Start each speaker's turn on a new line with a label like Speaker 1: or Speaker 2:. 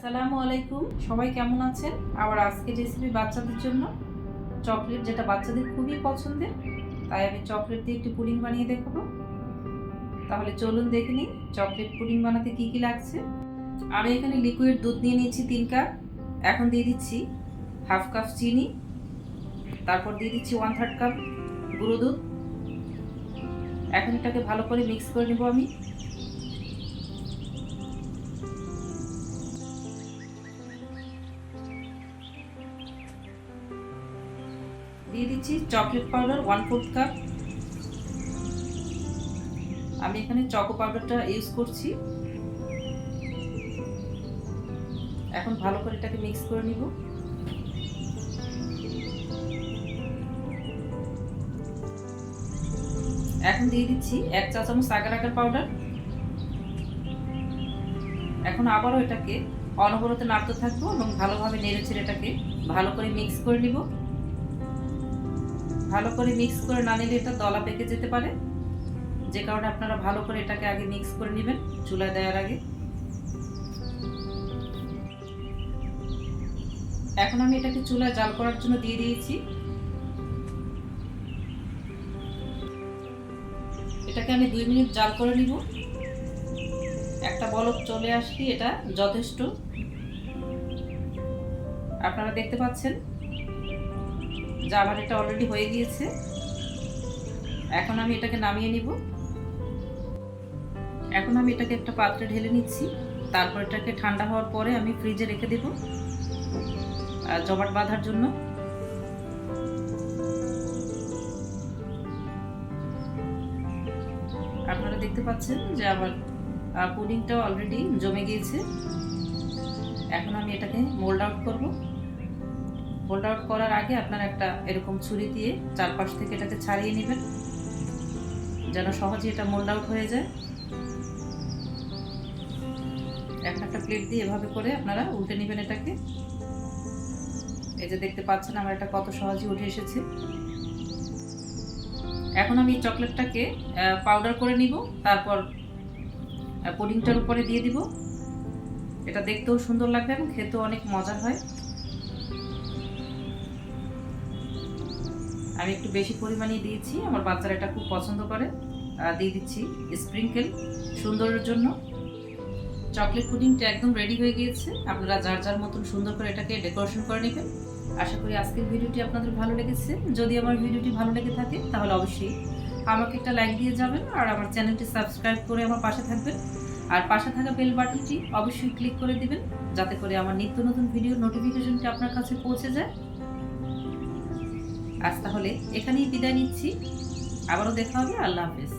Speaker 1: আসসালামু আলাইকুম, সবাই কেমন আছেন? আবার আজকের রেসিপি বাচ্চাদের জন্য চকলেট, যেটা বাচ্চাদের খুবই পছন্দের। তাই আমি চকলেট দিয়ে একটি পুডিং বানিয়ে দেখাবো। তাহলে চলুন দেখে নিই চকলেট পুডিং বানাতে কি কি লাগছে। আমি এখানে লিকুইড দুধ নিয়ে নিয়েছি 3 কাপ। এখন দিয়ে দিচ্ছি হাফ কাপ চিনি, তারপর দিয়ে দিচ্ছি 1/3 কাপ গুঁড়ো দুধ। এখন এটাকে ভালো করে মিক্স করে নেব আমি। দিয়ে দিচ্ছি চকলেট পাউডার 1/4 কাপ। আমি এখানে চকো পাউডারটা ইউজ করছি। এখন ভালো করে এটাকে মিক্স করে নিব। এখন দিয়ে দিচ্ছি 1 চা চামচ আগার আগার পাউডার। এখন আবারও এটাকে অনবরত নাড়তে থাকবো এবং ভালোভাবে নেড়েচেড়ে এটাকে ভালো করে মিক্স করে নিব। ভালো করে মিক্স করে না নিলে এটা দলা পেকে যেতে পারে, যে কারণে আপনারা ভালো করে এটাকে আগে মিক্স করে নেবেন চুলায় দেওয়ার আগে। এখন আমি এটাকে চুলায় জাল করার জন্য দিয়ে দিয়েছি। এটাকে আমি 2 মিনিট জাল করে নিব। একটা বলক চলে আসলে এটা যথেষ্ট। আপনারা দেখতে পাচ্ছেন যে আমার এটা অলরেডি হয়ে গিয়েছে। এখন আমি এটাকে নামিয়ে নিব। এখন আমি এটাকে একটা পাত্রে ঢেলে নিচ্ছি। তারপর এটাকে ঠান্ডা হওয়ার পরে আমি ফ্রিজে রেখে দেব জমাট বাঁধার জন্য। আপনারা দেখতে পাচ্ছেন যে আমার পুডিংটা অলরেডি জমে গিয়েছে। এখন আমি এটাকে মোল্ড আউট করব। মোল্ড আউট করার আগে আপনারা একটা এরকম ছুরি দিয়ে চারপাশ থেকে এটাকে ছাড়িয়ে নেবেন, যেন সহজে এটা মোল্ড আউট হয়ে যায়। একটা প্লেট দিয়ে এভাবে করে আপনারা উল্টে নেবেন এটাকে। এই যে দেখতে পাচ্ছেন আমার এটা কত সহজে উঠে এসেছে। এখন আমি চকলেটটাকে পাউডার করে নিব, তারপর পুডিংটার উপরে দিয়ে দিব। এটা দেখতেও সুন্দর লাগবে এবং খেতেও অনেক মজা হয়। আমি একটু বেশি পরিমাণে দিয়েছি, আমার বাচ্চারা এটা খুব পছন্দ করে। দিয়ে দিচ্ছি স্প্রিঙ্কেল সুন্দরের জন্য। চকলেট পুডিংটা একদম রেডি হয়ে গিয়েছে। আপনারা যার যার মতন সুন্দর করে এটাকে ডেকোরেশন করে নেবেন। আশা করি আজকের ভিডিওটি আপনাদের ভালো লেগেছে। যদি আমার ভিডিওটি ভালো লেগে থাকে তাহলে অবশ্যই আমাকে একটা লাইক দিয়ে যাবেন আর আমার চ্যানেলটি সাবস্ক্রাইব করে আমার পাশে থাকবেন। আর পাশে থাকা বেল বাটনটি অবশ্যই ক্লিক করে দিবেন, যাতে করে আমার নিত্য নতুন ভিডিওর নোটিফিকেশনটি আপনার কাছে পৌঁছে যায়। আজ তাহলে এখানেই বিদায় নিচ্ছি। আবারও দেখা হবে। আল্লাহ হাফেজ।